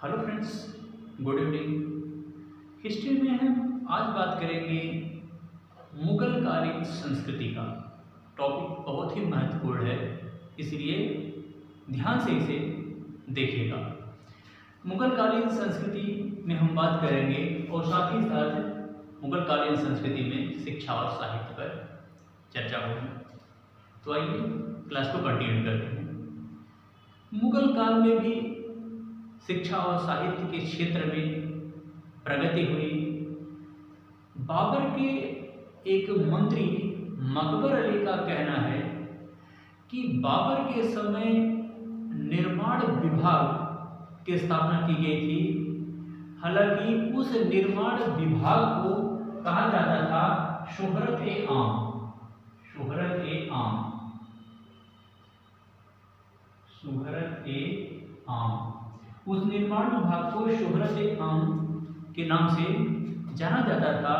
Hello friends, good evening. History में हम आज बात करेंगे मुगल कालीन संस्कृति का। टॉपिक बहुत ही महत्वपूर्ण है, इसलिए ध्यान से इसे देखिएगा। मुगल कालीन संस्कृति में हम बात करेंगे और साथ ही साथ मुगल कालीन संस्कृति में शिक्षा और साहित्य पर चर्चा होगी। तो आइए क्लास को कंटिन्यू करते हैं। मुगल काल में भी शिक्षा और साहित्य के क्षेत्र में प्रगति हुई। बाबर के एक मंत्री मकबर अली का कहना है कि बाबर के समय निर्माण विभाग की स्थापना की गई थी। हालांकि उस निर्माण विभाग को कहा जाता था शोहरत-ए-आम। शोहरत-ए-आम, शोहरत-ए-आम। उस निर्माण विभाग को शोहरत-ए-आम के नाम से जाना जाता था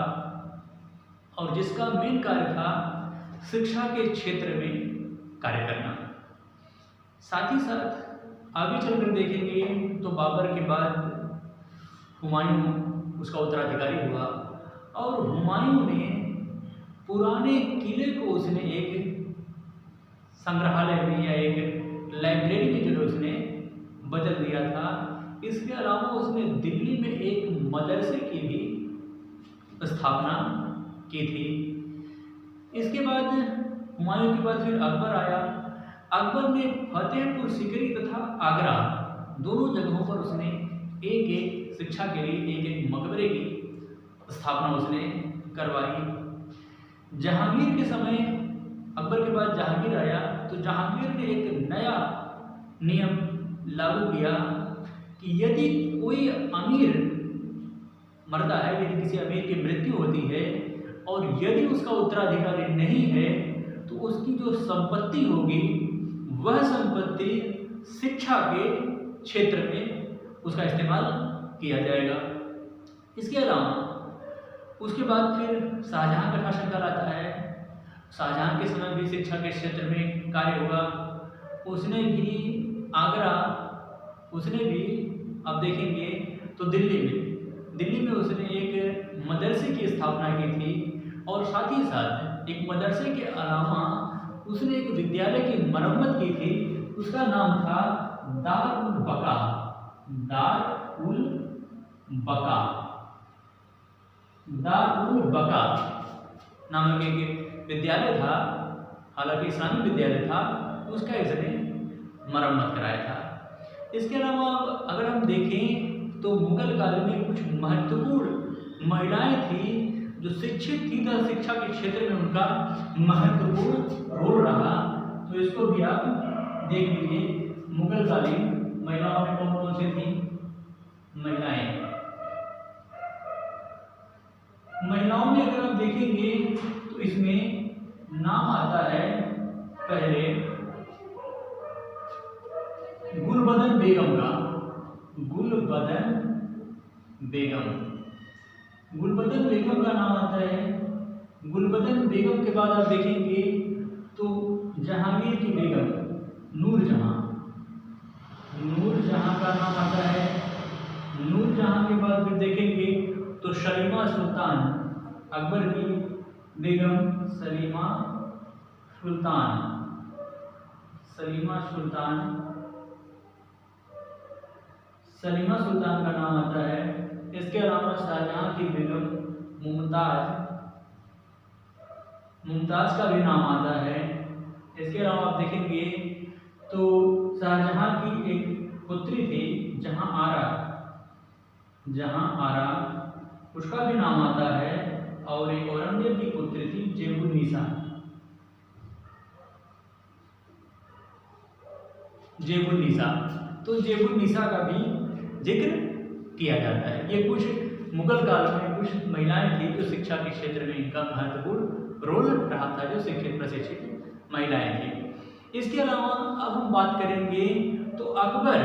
और जिसका मेन कार्य था शिक्षा के क्षेत्र में कार्य करना। साथ ही साथ आगे चलकर देखेंगे तो बाबर के बाद हुमायूं उसका उत्तराधिकारी हुआ और हुमायूं ने पुराने किले को उसने एक संग्रहालय में या एक लाइब्रेरी में जो उसने बदल दिया था। इसके अलावा उसने दिल्ली में एक मदरसे की भी स्थापना की थी। इसके बाद हुमायूं के बाद फिर अकबर आया। अकबर ने फतेहपुर सीकरी तथा आगरा दोनों जगहों पर उसने एक एक शिक्षा के लिए एक एक मकबरे की स्थापना उसने करवाई। जहांगीर के समय, अकबर के बाद जहांगीर आया तो जहांगीर ने एक नया नियम लागू किया कि यदि कोई अमीर मरता है, यदि किसी अमीर की मृत्यु होती है और यदि उसका उत्तराधिकारी नहीं है तो उसकी जो संपत्ति होगी वह संपत्ति शिक्षा के क्षेत्र में उसका इस्तेमाल किया जाएगा। इसके अलावा उसके बाद फिर शाहजहां का शासनकाल आता है। शाहजहां के समय भी शिक्षा के क्षेत्र में कार्य हुआ। उसने भी आगरा, उसने भी अब देखेंगे तो दिल्ली में उसने एक मदरसे की स्थापना की थी और साथ ही साथ एक मदरसे के अलावा उसने एक विद्यालय की मरम्मत की थी। उसका नाम था दार-उल-बका। दार-उल-बका, दार-उल-बका नामक एक विद्यालय था। हालांकि इस्लामी विद्यालय था, उसका इसने मरम्मत कराया था। इसके अलावा अगर हम देखें तो मुगल काल में कुछ महत्वपूर्ण महिलाएं थी जो शिक्षित थी तथा शिक्षा के क्षेत्र में उनका महत्वपूर्ण रोल रहा। तो इसको भी आप देख लीजिए। मुगल कालीन महिलाओं में कौन कौन सी थी महिलाओं में अगर आप देखेंगे तो इसमें नाम आता है पहले गुलबदन बेगम का। गुलबदन बेगम का नाम आता है। गुलबदन बेगम के बाद आप देखेंगे तो जहांगीर की बेगम नूरजहां का नाम आता है। नूरजहां के बाद फिर देखेंगे तो सलीमा सुल्तान, अकबर की बेगम सलीमा सुल्तान का नाम आता है। इसके अलावा शाहजहां की बेगम मुमताज का भी नाम आता है। इसके अलावा आप देखेंगे तो शाहजहां की एक पुत्री थी जहां आरा, उसका भी नाम आता है। और एक औरंगजेब की पुत्री थी जेबुन्निसा तो जेबुन्निसा का भी जिक्र किया जाता है। ये कुछ मुगल काल में कुछ महिलाएं थी जो शिक्षा के क्षेत्र में इनका महत्वपूर्ण रोल रहा था, जो शिक्षित प्रशिक्षित महिलाएं थी। इसके अलावा अब हम बात करेंगे तो अकबर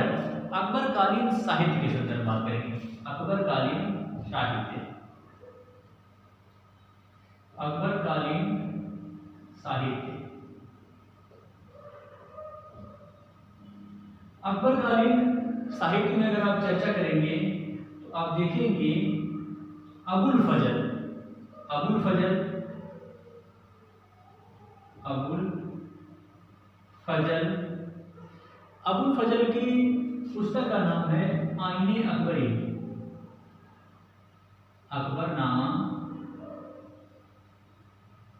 कालीन साहित्य के संदर्भ में बात करेंगे। अकबर कालीन साहित्य। अकबर कालीन साहित्य में अगर आप चर्चा करेंगे तो आप देखेंगे अबुल फजल, अबुल फजल, अबुल फजल, अबुल फजल की पुस्तक का नाम है आईने अकबरी, अकबरनामा,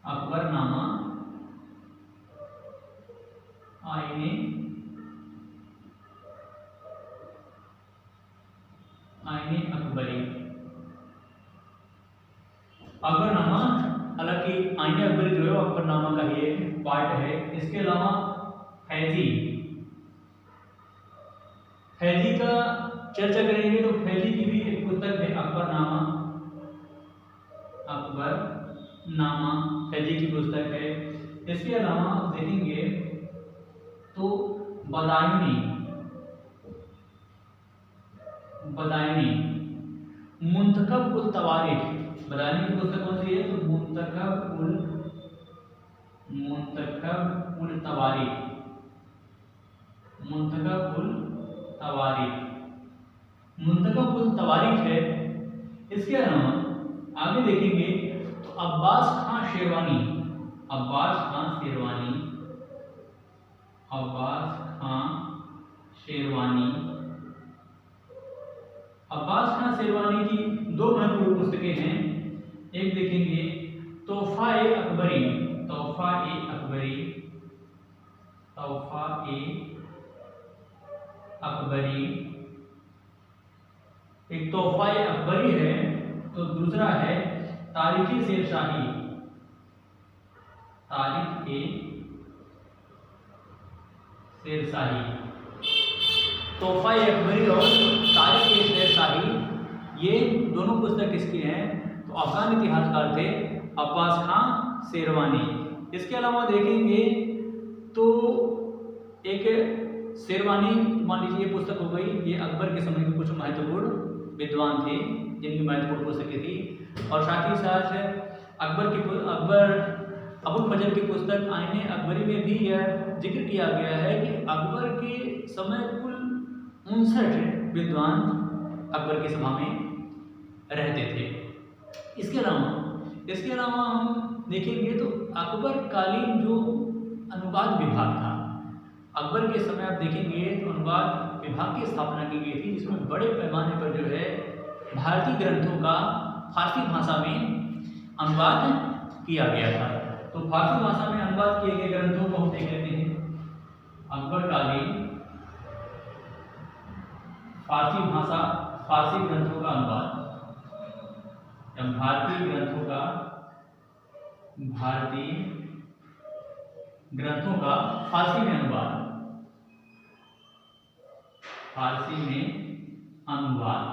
अकबरनामा, आईने आईने अकबरी, अकबरनामा। हालांकि आईने अकबरी जो है अकबरनामा का ही एक पार्ट है। इसके अलावा फैजी, फैजी का चर्चा करेंगे तो फैजी की भी एक पुस्तक है अकबरनामा, अकबरनामा फैजी की पुस्तक है। इसके अलावा आप देखेंगे तो बदायूनी, बदायूनी, मुंतखब उल तवारीख, बदायूनी की पुस्तक कौन सी है तो मुंतखब उल तवारीख, मुंतखब उल तवारीख, मुंतखब उल तवारीख है। इसके अलावा आगे देखेंगे तो अब्बास खां शेरवानी, अब्बास खां शेरवानी, अब्बास खां शेरवानी, अब्बास खां शेरवानी की दो महत्वपूर्ण पुस्तकें हैं। एक देखेंगे तोहफा-ए अकबरी, तोहफा-ए अकबरी, तोहफा-ए अकबरी, एक तोहफा-ए अकबरी है। तो दूसरा है तारीख-ए शेरशाही, तारीख-ए शेरशाही, तोहफा-ए अकबरी और तारीख-ए शेरशाही, ये दोनों पुस्तक किसकी हैं तो अफगान इतिहासकार थे अब्बास खां शेरवानी। इसके अलावा देखेंगे तो एक शेरवानी, मान लीजिए ये पुस्तक हो गई, ये अकबर के समय के कुछ महत्वपूर्ण विद्वान थे जिनकी महत्वपूर्ण पुस्तकें थी। और साथ ही साथ अकबर अबुल फजल की पुस्तक आईने अकबरी में भी यह जिक्र किया गया है कि अकबर के समय कुल 59 विद्वान अकबर की सभा में रहते थे। इसके अलावा हम देखेंगे तो अकबर कालीन जो अनुवाद विभाग था, अकबर के समय आप देखेंगे तो अनुवाद विभाग की स्थापना की गई थी, जिसमें बड़े पैमाने पर जो है भारतीय ग्रंथों का फारसी भाषा में अनुवाद किया गया था। तो फारसी भाषा में अनुवाद किए गए ग्रंथों को हम देख लेते हैं। अकबर कालीन फारसी भाषा, फारसी ग्रंथों का अनुवाद, भारतीय ग्रंथों का फारसी में अनुवाद, फारसी में अनुवाद।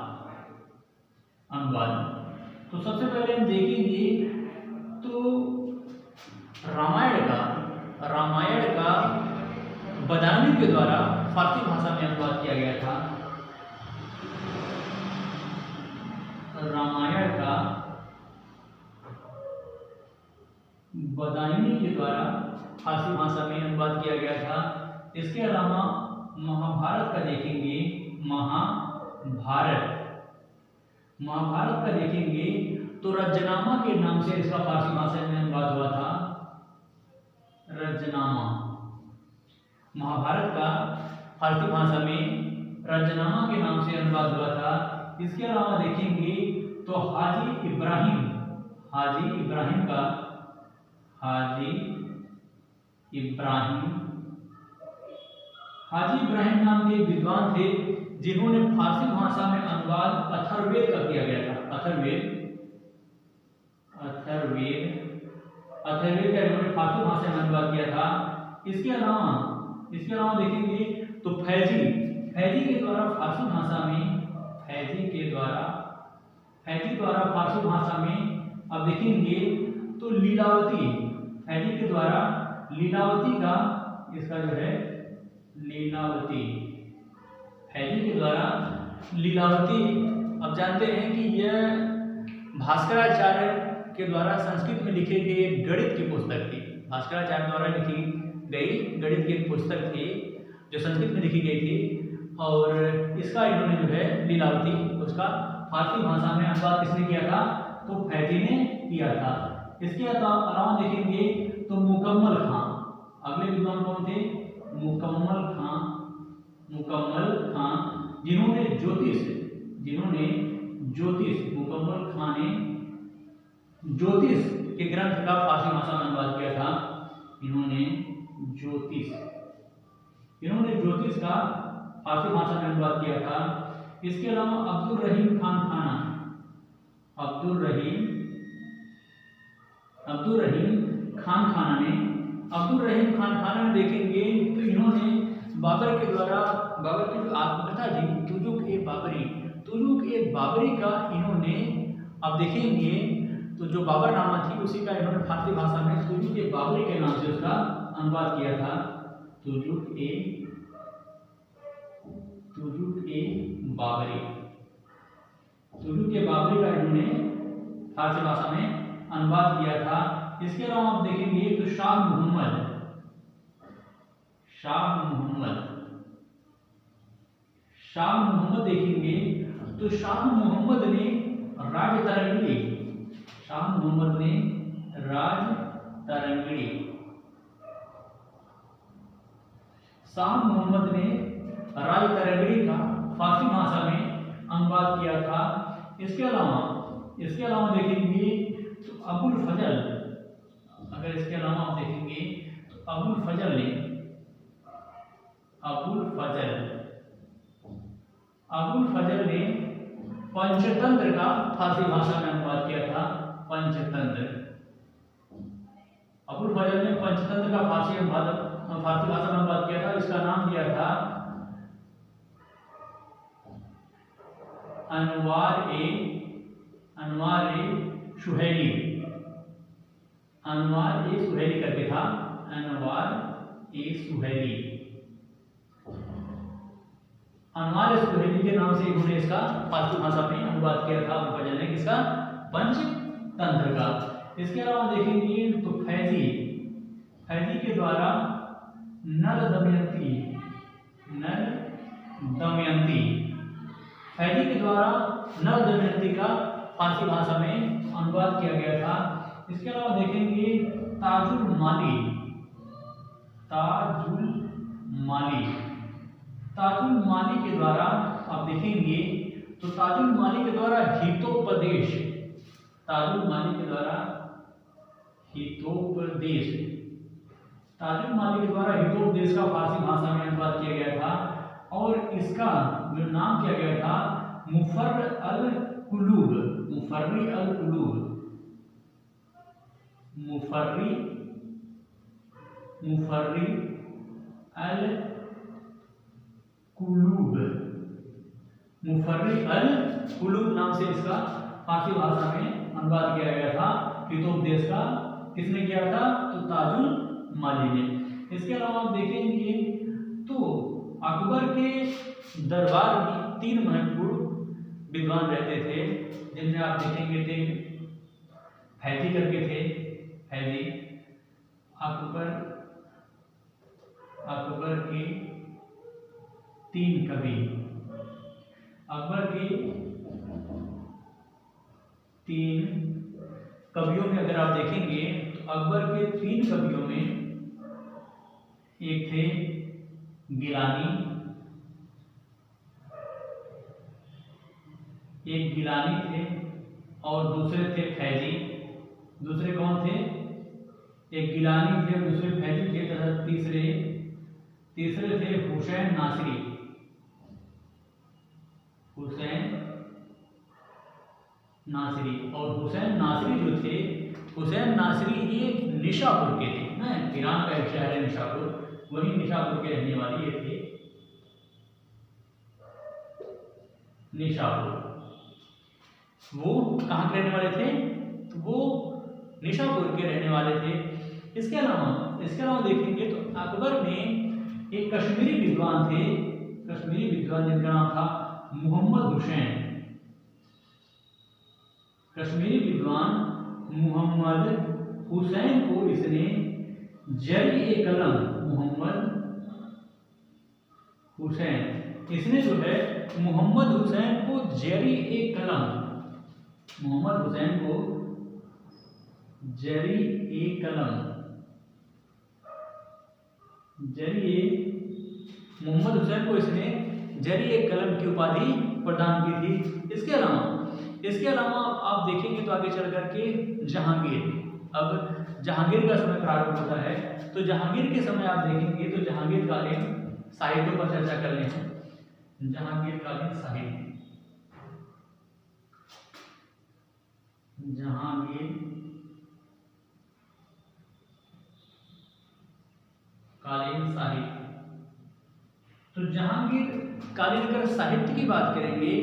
तो सबसे पहले हम देखेंगे तो रामायण का बदायूनी के द्वारा फारसी भाषा में अनुवाद किया गया था। रामायण का बदायूनी के द्वारा फारसी भाषा में अनुवाद किया गया था। इसके अलावा महाभारत का देखेंगे, महाभारत का देखेंगे तो रजनामा के नाम से इसका फारसी भाषा में अनुवाद हुआ था। रजनामा, महाभारत का फारसी भाषा में रजनामा के नाम से अनुवाद हुआ था। इसके अलावा देखेंगे तो हाजी इब्राहिम नाम के विद्वान थे जिन्होंने फारसी भाषा में अनुवाद अथर्ववेद का किया गया था। अथर्ववेद का इन्होंने फारसी भाषा में अनुवाद किया था। इसके अलावा देखेंगे तो फैजी के द्वारा फारसी भाषा में, फैजी द्वारा फारसी भाषा में अब देखेंगे तो लीलावती, फैजी के द्वारा लीलावती का, इसका जो है लीलावती, फैजी के द्वारा लीलावती, अब जानते हैं कि यह भास्कराचार्य के द्वारा संस्कृत में लिखे गए गणित की पुस्तक थी। भास्कराचार्य द्वारा लिखी गई गणित की एक पुस्तक थी जो संस्कृत में लिखी गई थी। और इसका इन्होंने जो है लीलावती उसका फारसी भाषा में अनुवाद किसने किया था? तो फैजी ने किया था। इसके अलावा देखेंगे तो मुकम्मल खां, अगले विद्वान कौन थे? मुकम्मल खां जिन्होंने ज्योतिष मुकम्मल खां ने ज्योतिष के ग्रंथ का फारसी भाषा में अनुवाद किया था। इन्होंने ज्योतिष का फारसी भाषा में अनुवाद किया था। इसके अलावा अब्दुल रहीम खान खाना में देखेंगे तो इन्होंने बाबर की जो आत्मकथा थी तुजुक ए बाबरी का इन्होंने, अब देखेंगे तो जो बाबरनामा थी उसी का इन्होंने फारसी भाषा में तुजुक ए बाबरी के नाम से उसका अनुवाद किया था। तुजुक ए बाबरी का इन्होंने फारसी भाषा में अनुवाद किया था। इसके अलावा आप देखेंगे तो शाह मोहम्मद देखेंगे तो शाह मोहम्मद ने राज तरंगिणी का फारसी भाषा में अनुवाद किया था। इसके अलावा देखेंगे तो अबुल फजल ने पंचतंत्र का फारसी भाषा में अनुवाद किया था। अबुल फजल ने पंचतंत्र का फारसी भाषा में अनुवाद किया था। इसका नाम दिया था अनवार ए सुहेली करके था। अनवार ए सुहेली के नाम से इन्होंने इसका फारसी भाषा में अनुवाद किया था अबुल फजल ने, किसका? पंचतंत्र का। इसके अलावा देखेंगे तो फैजी के द्वारा नल दमयंती का फारसी भाषा में अनुवाद किया गया था। इसके अलावा देखेंगे ताजुल माली के द्वारा आप देखेंगे तो ताजुल माली के द्वारा हितोपदेश का फारसी भाषा में अनुवाद किया गया था। और इसका जो नाम किया गया था मुफर्री अल कुलूब नाम से इसका फारसी भाषा में अनुवाद किया गया था। हितोपदेश का किसने किया था? तो ताजुल माली ने। इसके अलावा आप देखेंगे तो अकबर के दरबार में 3 महत्वपूर्ण विद्वान रहते थे, जिनमें आप देखेंगे थे फैजी करके थे। अकबर के 3 कवि, अकबर के 3 कवियों में अगर आप देखेंगे तो अकबर के 3 कवियों में एक थे गिलानी थे और दूसरे थे फैजी। दूसरे कौन थे? एक गिलानी थे और दूसरे फैजी थे तथा तीसरे थे हुसैन नासरी। और हुसैन नासरी जो थे, हुसैन नासरी ये निशापुर के थे ना, ईरान का एक शहर है निशापुर, वही निशापुर के रहने वाले ये थे। निशापुर वो कहाँ के रहने वाले थे? तो वो निशापुर के रहने वाले थे। इसके अलावा देखेंगे तो अकबर में एक कश्मीरी विद्वान थे, जिनका नाम था मोहम्मद हुसैन। कश्मीरी विद्वान मोहम्मद हुसैन को इसने जरी-ए-कलम मोहम्मद हुसैन इसने जो है मोहम्मद हुसैन को जरी-ए-कलम, मोहम्मद हुसैन को जरी-ए-कलम, मोहम्मद हुसैन को इसने जरी-ए-कलम की उपाधि प्रदान की थी। इसके अलावा आप देखेंगे तो आगे चल करके जहांगीर, अब जहांगीर का समय प्रारंभ होता है, तो जहांगीर के समय आप देखेंगे तो जहांगीरकालीन साहित्य पर चर्चा कर लें। जहांगीरकालीन साहित्य, जहांगीरकालीन साहित्य, तो जहांगीरकालीन अगर साहित्य की बात करेंगे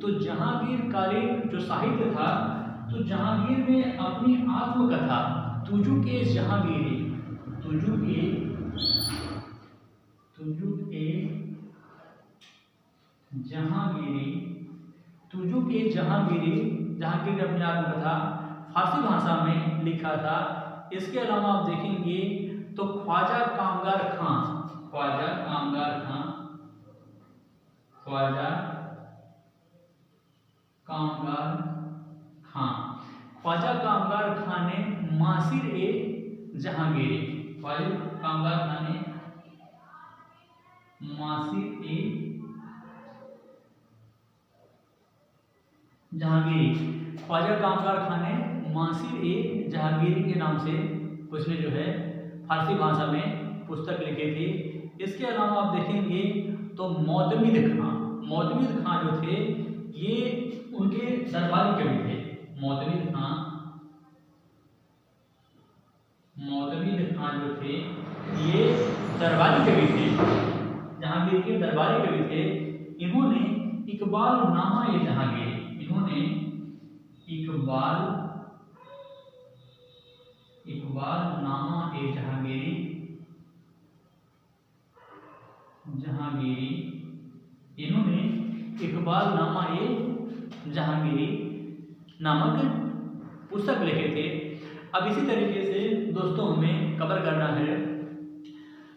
तो जहांगीरकालीन जो साहित्य था, तो जहांगीर ने अपनी आत्मकथा तुजुक-ए-जहांगीरी, जहांगीर ने अपनी आत्मकथा फारसी भाषा में लिखा था। इसके अलावा आप देखेंगे तो ख्वाजा कामगार खां, ख्वाजा कामगार खां ने मासिर-ए-जहांगीरी, ख्वाजा कामगार खां ने मासिर-ए-जहांगीरी के नाम से उसने जो है फारसी भाषा में पुस्तक लिखी थी। इसके अलावा आप देखेंगे तो मौदमिद खां जो थे ये उनके दरबारी कवि थे। मौदमिद खां जो थे ये दरबारी कवि थे, जहांगीर के दरबारी कवि थे। इन्होंने इकबाल-नामा-ए-जहांगीरी, इकबाल-नामा-ए-जहांगीरी नामक पुस्तक लिखे थे। अब इसी तरीके से दोस्तों हमें कवर करना है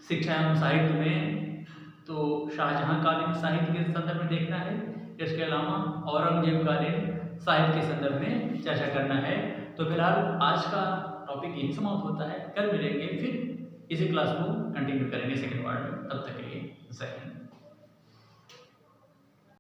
शिक्षा एवं साहित्य में, तो शाहजहांकालीन साहित्य के संदर्भ में देखना है, इसके अलावा औरंगजेबकालीन साहित्य के संदर्भ में चर्चा करना है। तो फिलहाल आज का टॉपिक यही समाप्त होता है। कल मिलेंगे, फिर इसी क्लास को कंटिन्यू करेंगे सेकंड पार्ट में। तब तक के लिए जय हिंद।